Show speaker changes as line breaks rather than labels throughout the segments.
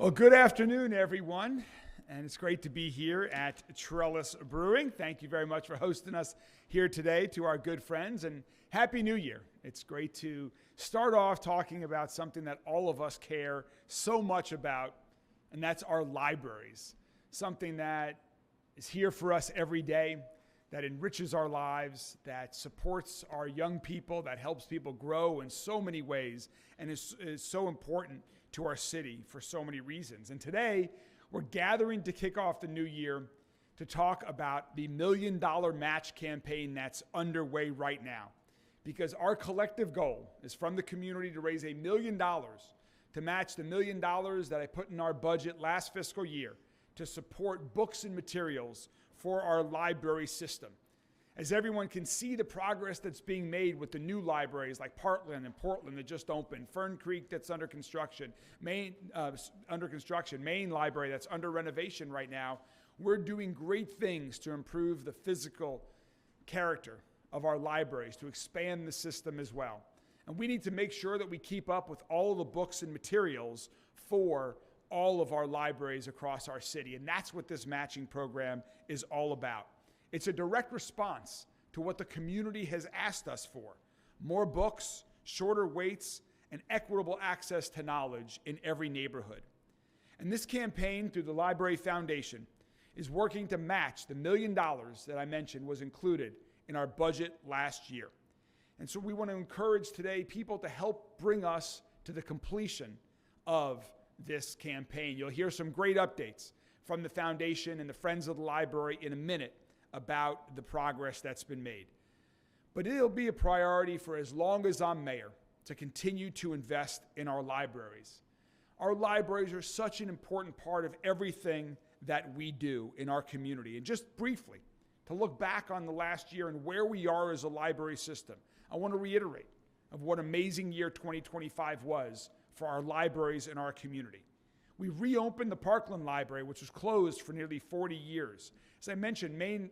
Well, good afternoon, everyone, and it's great to be here at Trellis Brewing. Thank you very much for hosting us here today, to our good friends, and Happy New Year. It's great to start off talking about something that all of us care so much about, and that's our libraries. Something that is here for us every day, that enriches our lives, that supports our young people, that helps people grow in so many ways, and is so important to our city for so many reasons. And today, we're gathering to kick off the new year to talk about the $1 Million Match campaign that's underway right now. Because our collective goal is from the community to raise $1 million to match the $1 million that I put in our budget last fiscal year to support books and materials for our library system. As everyone can see the progress that's being made with the new libraries like Parkland and Portland that just opened, Fern Creek that's under construction, Main Library that's under renovation right now, we're doing great things to improve the physical character of our libraries, to expand the system as well. And we need to make sure that we keep up with all of the books and materials for all of our libraries across our city. And that's what this matching program is all about. It's a direct response to what the community has asked us for: more books, shorter waits, and equitable access to knowledge in every neighborhood. And this campaign through the Library Foundation is working to match the $1 million that I mentioned was included in our budget last year. And so we want to encourage today people to help bring us to the completion of this campaign. You'll hear some great updates from the foundation and the Friends of the Library in a minute about the progress that's been made. But it'll be a priority for as long as I'm mayor to continue to invest in our libraries. Our libraries are such an important part of everything that we do in our community. And just briefly, to look back on the last year and where we are as a library system, I want to reiterate of what amazing year 2025 was for our libraries in our community. We reopened the Parkland Library, which was closed for nearly 40 years. As I mentioned, Main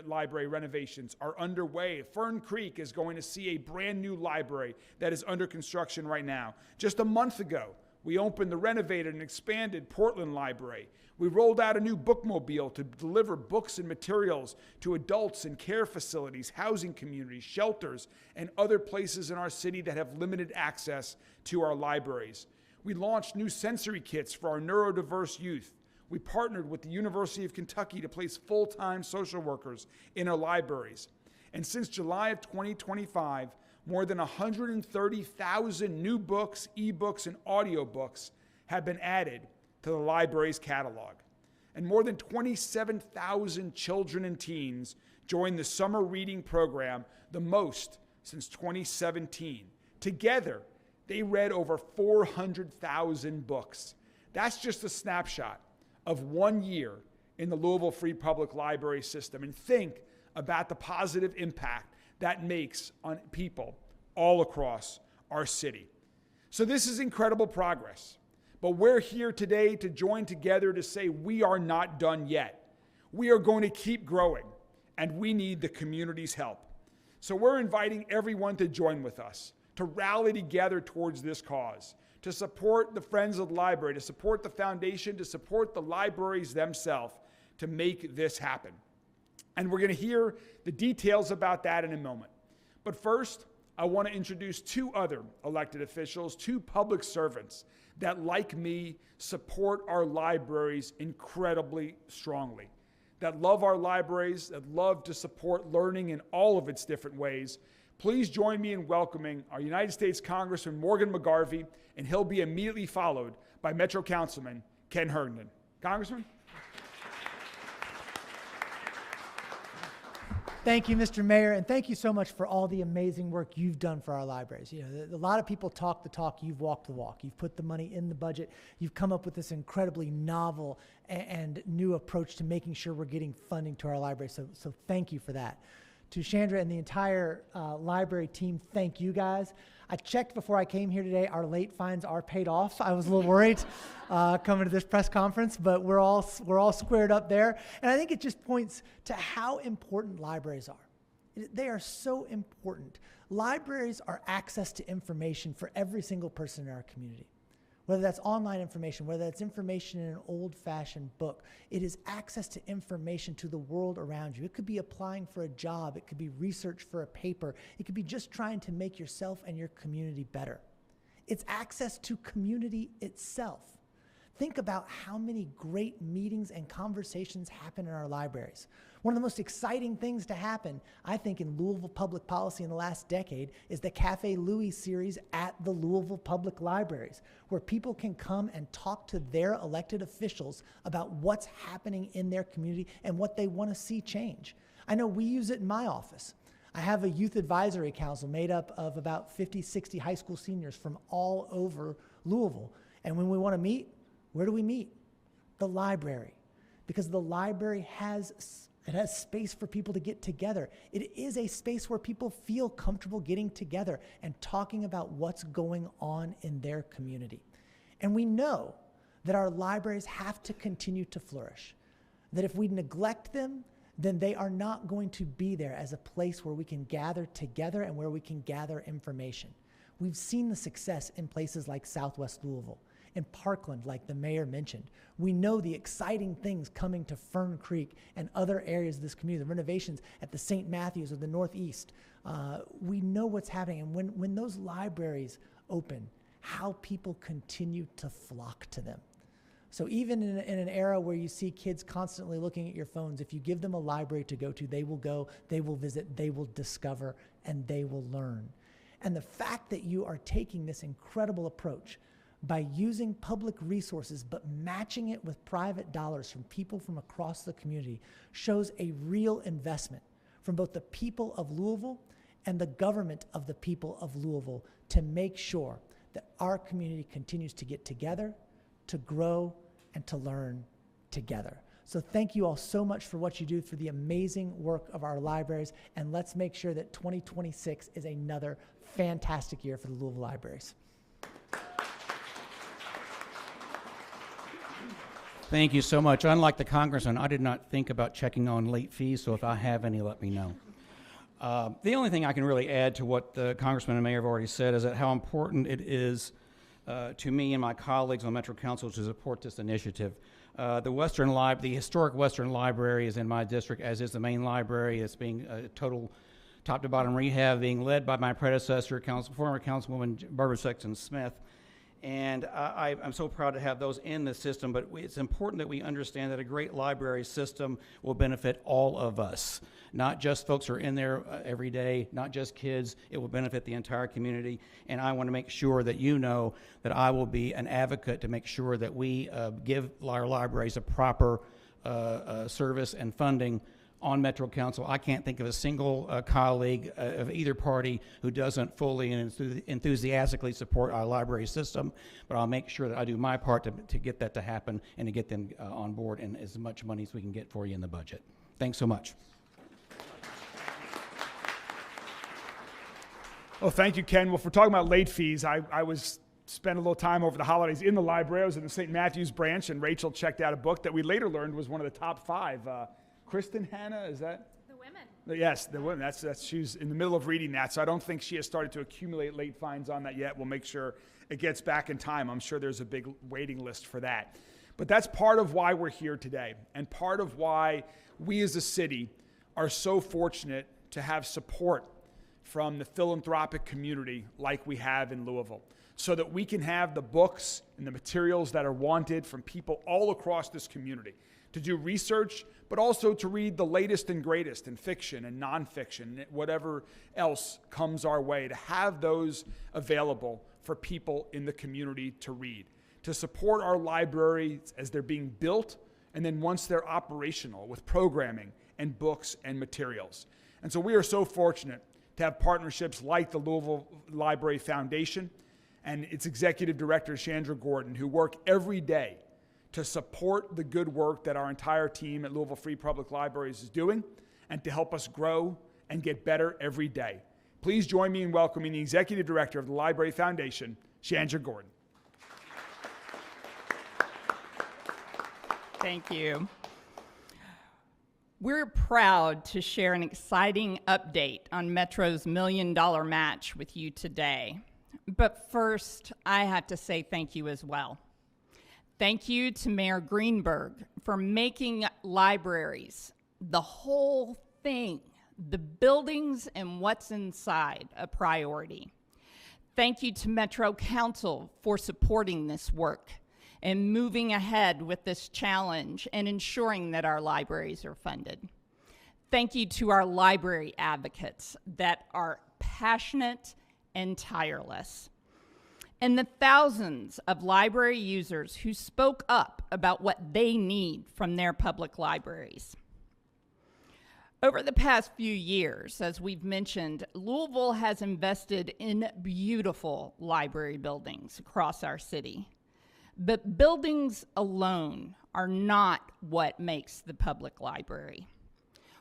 Library renovations are underway. Fern Creek is going to see a brand new library that is under construction right now. Just a month ago, we opened the renovated and expanded Portland Library. We rolled out a new bookmobile to deliver books and materials to adults in care facilities, housing communities, shelters, and other places in our city that have limited access to our libraries. We launched new sensory kits for our neurodiverse youth. We partnered with the University of Kentucky to place full-time social workers in our libraries. And since July of 2025, more than 130,000 new books, ebooks, and audiobooks have been added to the library's catalog. And more than 27,000 children and teens joined the summer reading program, the most since 2017. Together, they read over 400,000 books. That's just a snapshot of 1 year in the Louisville Free Public Library system. And think about the positive impact that makes on people all across our city. So this is incredible progress. But we're here today to join together to say we are not done yet. We are going to keep growing, and we need the community's help. So we're inviting everyone to join with us, to rally together towards this cause, to support the Friends of the Library, to support the foundation, to support the libraries themselves, to make this happen. And we're going to hear the details about that in a moment. But first, I want to introduce two other elected officials, two public servants that, like me, support our libraries incredibly strongly, that love our libraries, that love to support learning in all of its different ways. Please join me in welcoming our United States Congressman Morgan McGarvey, and he'll be immediately followed by Metro Councilman Ken Herndon. Congressman?
Thank you, Mr. Mayor, and thank you so much for all the amazing work you've done for our libraries. You know, a lot of people talk the talk, you've walked the walk. You've put the money in the budget. You've come up with this incredibly novel and new approach to making sure we're getting funding to our libraries, so thank you for that. To Chandra and the entire library team, thank you guys. I checked before I came here today. Our late fines are paid off. I was a little worried coming to this press conference, but we're all squared up there. And I think it just points to how important libraries are. They are so important. Libraries are access to information for every single person in our community. whether that's online information, whether that's information in an old-fashioned book. It is access to information to the world around you. It could be applying for a job. It could be research for a paper. It could be just trying to make yourself and your community better. It's access to community itself. Think about how many great meetings and conversations happen in our libraries. One of the most exciting things to happen, I think, in Louisville public policy in the last decade is the Cafe Louis series at the Louisville Public Libraries, where people can come and talk to their elected officials about what's happening in their community and what they want to see change. I know we use it in my office. I have a youth advisory council made up of about 50, 60 high school seniors from all over Louisville. And when we want to meet, where do we meet? The library. Because the library has space for people to get together. It is a space where people feel comfortable getting together and talking about what's going on in their community. And we know that our libraries have to continue to flourish. That if we neglect them, then they are not going to be there as a place where we can gather together and where we can gather information. We've seen the success in places like Southwest Louisville, in Parkland, like the mayor mentioned. We know the exciting things coming to Fern Creek and other areas of this community, the renovations at the St. Matthews or the Northeast. We know what's happening. And when those libraries open, how people continue to flock to them. So even in an era where you see kids constantly looking at your phones, if you give them a library to go, they will visit, they will discover, and they will learn. And the fact that you are taking this incredible approach by using public resources but matching it with private dollars from people from across the community shows a real investment from both the people of Louisville and the government of the people of Louisville to make sure that our community continues to get together, to grow, and to learn together. So thank you all so much for what you do, for the amazing work of our libraries, and let's make sure that 2026 is another fantastic year for the Louisville Libraries.
Thank you so much. Unlike the congressman, I did not think about checking on late fees, so if I have any, let me know. The only thing I can really add to what the congressman and mayor have already said is that how important it is to me and my colleagues on Metro Council to support this initiative. The historic Western Library is in my district, as is the main library. It's being total top to bottom rehab, being led by my predecessor, former Councilwoman Barbara Sexton Smith. And I'm so proud to have those in the system, but it's important that we understand that a great library system will benefit all of us, not just folks who are in there every day, not just kids. It will benefit the entire community, and I want to make sure that you know that I will be an advocate to make sure that we give our libraries a proper service and funding on Metro Council. I can't think of a single colleague of either party who doesn't fully and enthusiastically support our library system, but I'll make sure that I do my part to get that to happen and to get them on board and as much money as we can get for you in the budget. Thanks so much.
Well, thank you, Ken. Well, if we're talking about late fees, I spent a little time over the holidays in the library. I was in the St. Matthews branch, and Rachel checked out a book that we later learned was one of the top 5. Kristen Hanna, is that?
The Women.
Yes, The Women. That's she's in the middle of reading that, so I don't think she has started to accumulate late fines on that yet. We'll make sure it gets back in time. I'm sure there's a big waiting list for that. But that's part of why we're here today, and part of why we as a city are so fortunate to have support from the philanthropic community like we have in Louisville, so that we can have the books and the materials that are wanted from people all across this community to do research, but also to read the latest and greatest in fiction and nonfiction, whatever else comes our way, to have those available for people in the community to read, to support our libraries as they're being built, and then once they're operational with programming and books and materials. And so we are so fortunate to have partnerships like the Louisville Library Foundation and its executive director, Chandra Gordon, who work every day to support the good work that our entire team at Louisville Free Public Libraries is doing and to help us grow and get better every day. Please join me in welcoming the executive director of the Library Foundation, Chandra Gordon.
Thank you. We're proud to share an exciting update on Metro's $1 million match with you today. But first, I have to say thank you as well. Thank you to Mayor Greenberg for making libraries, the whole thing, the buildings and what's inside, a priority. Thank you to Metro Council for supporting this work and moving ahead with this challenge and ensuring that our libraries are funded. Thank you to our library advocates that are passionate and tireless. And the thousands of library users who spoke up about what they need from their public libraries. Over the past few years, as we've mentioned, Louisville has invested in beautiful library buildings across our city. But buildings alone are not what makes the public library.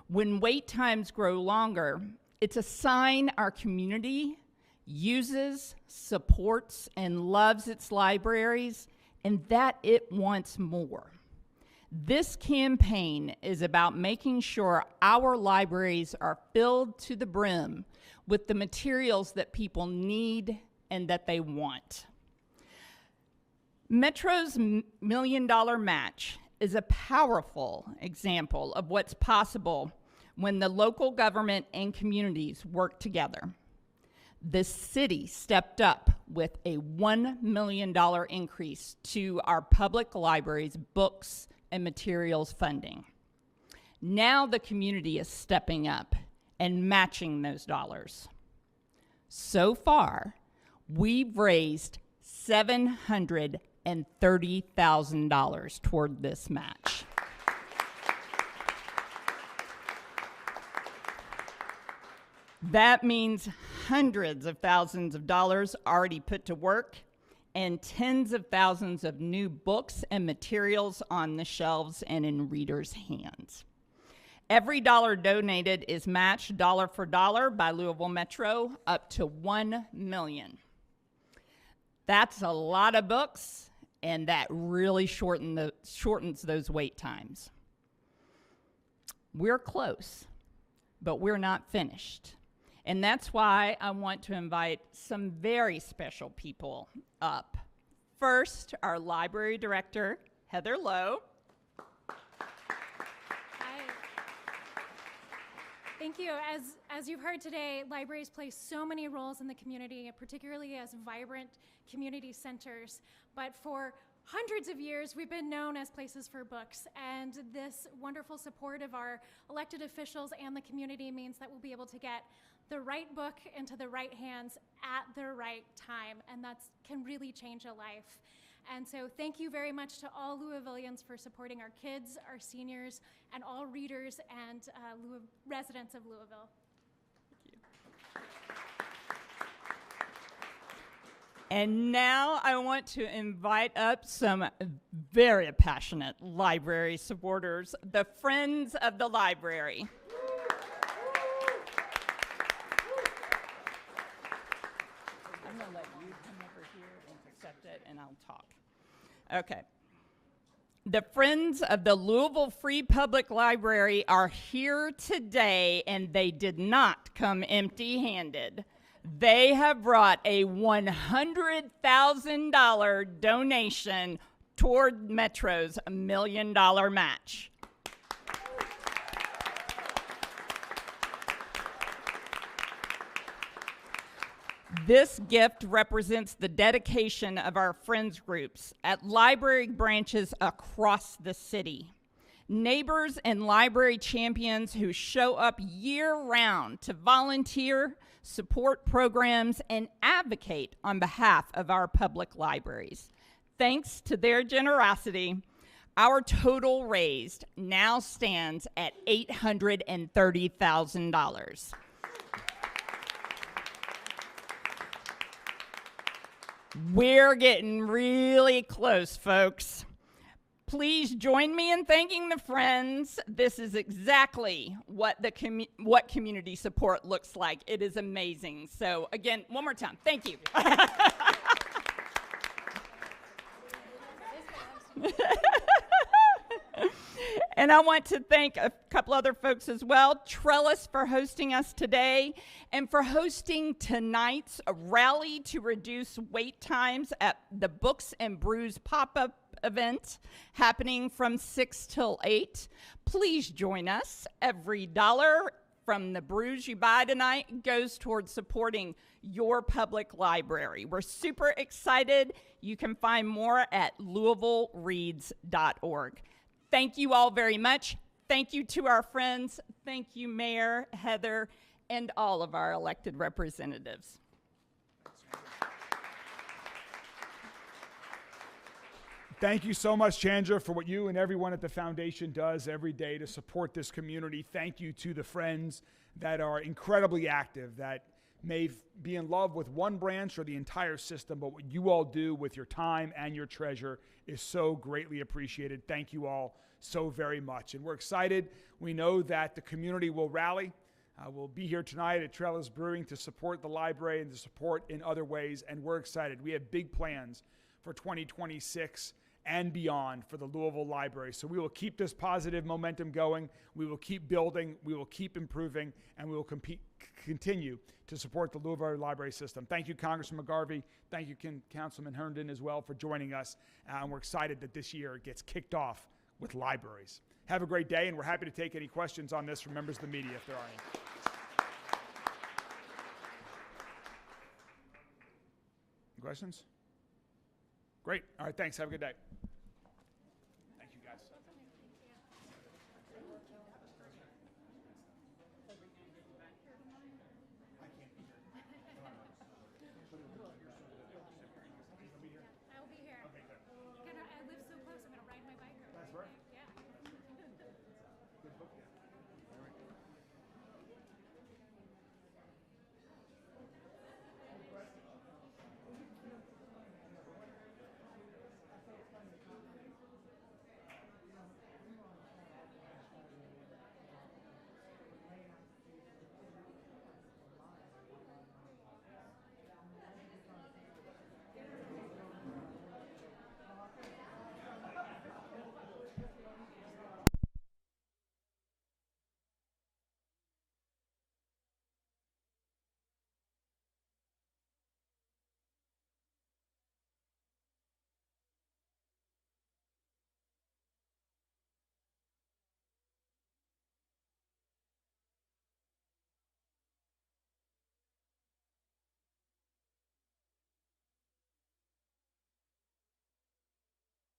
When wait times grow longer, it's a sign our community uses, supports, and loves its libraries, and that it wants more. This campaign is about making sure our libraries are filled to the brim with the materials that people need and that they want. Metro's $1 million match is a powerful example of what's possible when the local government and communities work together. The city stepped up with a $1 million increase to our public libraries' books and materials funding. Now the community is stepping up and matching those dollars. So far, we've raised $730,000 toward this match. That means hundreds of thousands of dollars already put to work and tens of thousands of new books and materials on the shelves and in readers' hands. Every dollar donated is matched dollar for dollar by Louisville Metro up to $1 million. That's a lot of books, and that really shortens those wait times. We're close, but we're not finished. And that's why I want to invite some very special people up. First, our library director, Heather Lowe.
Hi. Thank you. As you've heard today, libraries play so many roles in the community, particularly as vibrant community centers. But for hundreds of years, we've been known as places for books, and this wonderful support of our elected officials and the community means that we'll be able to get the right book into the right hands at the right time, and that can really change a life. And so thank you very much to all Louisvillians for supporting our kids, our seniors, and all readers and residents of Louisville.
And now I want to invite up some very passionate library supporters, the Friends of the Library. I'm going to let you come over here and accept it, and I'll talk. Okay. The Friends of the Louisville Free Public Library are here today, and they did not come empty-handed. They have brought a $100,000 donation toward Metro's $1 million match. This gift represents the dedication of our friends groups at library branches across the city. Neighbors and library champions who show up year-round to volunteer, support programs, and advocate on behalf of our public libraries. Thanks to their generosity, our total raised now stands at $830,000. We're getting really close, folks. Please join me in thanking the Friends. This is exactly what what community support looks like. It is amazing. So again, one more time, thank you. And I want to thank a couple other folks as well. Trellis for hosting us today and for hosting tonight's rally to reduce wait times at the Books and Brews pop-up event happening from 6 till 8. Please join us. Every dollar from the brews you buy tonight goes towards supporting your public library. We're super excited. You can find more at louisvillereads.org. Thank you all very much. Thank you to our friends. Thank you, Mayor, Heather, and all of our elected representatives.
Thank you so much, Chandra, for what you and everyone at the foundation does every day to support this community. Thank you to the friends that are incredibly active, that may be in love with one branch or the entire system, but what you all do with your time and your treasure is so greatly appreciated. Thank you all so very much. And we're excited. We know that the community will rally. We'll be here tonight at Trellis Brewing to support the library and to support in other ways, and we're excited. We have big plans for 2026 and beyond for the Louisville Library. So we will keep this positive momentum going. We will keep building. We will keep improving, and we will continue to support the Louisville Library system. Thank you, Congressman McGarvey. Thank you, Councilman Herndon, as well, for joining us. And we're excited that this year gets kicked off with libraries. Have a great day, and we're happy to take any questions on this from members of the media if there are any. Questions? Great. All right, thanks. Have a good day.